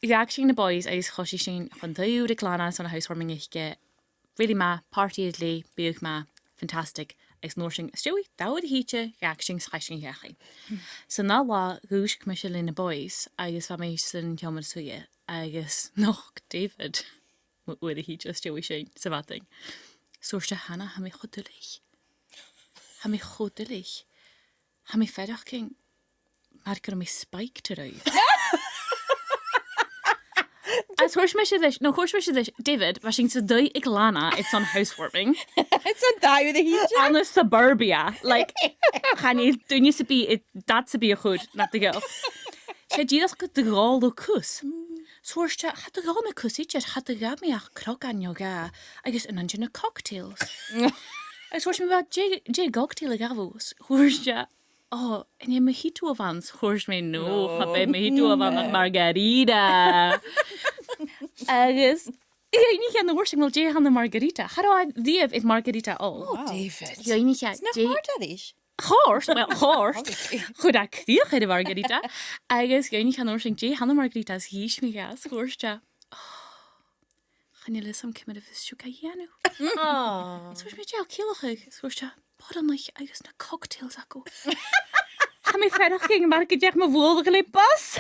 React sin na boys agus choisi sin chun dú de glána san housewarming ichke. Really ma, party idli, buach ma, fantastic. Agus nóir sin stúi, dáwad híte, react sin schaising hechi. So ná lá gúis cymisiil in na boys, agus fa mé sin tiomad suye, agus noch David, uad a híte stúi sin, sa vating. Soorste Hannah, ha mi chodulich. Ha mi chodulich. Ha mi fedach king. Maar ik kan mi spike eruit. As hoors me this, no hoors me this, David, was ging te dui ik lana, it's on housewarming. It's a die with a heat. On the suburbia, like, gaan je doen je be, dat se be goed, not the girl. She die dat goed de rol do kus. Soorste, had de rol me kusietjes, had de rol me ach krok aan yoga, I guess een anjene cocktails. As hoors me wel, J cocktail gavos, hoorste. Oh, en je mojito avans, hoors me no, heb je mojito avans margarita. Agus, ja, niet aan de worsting, wel Jay aan de margarita. How do I is margarita all? Oh, David. Ja, niet aan. It's not hard at this. Horse, well, horse. Goed, ik zie je de margarita. Agus, ja, niet aan de worsting, Jay aan de margarita is hier schmigas, hoorste. Gaan jullie samen komen de vis zoeken hier nu? Oh. Zoals met jou kielig, hoorste. Boireannaich agus na cocktails acu. Ha mi fedach ging mar go deach ma bhóla go le bus.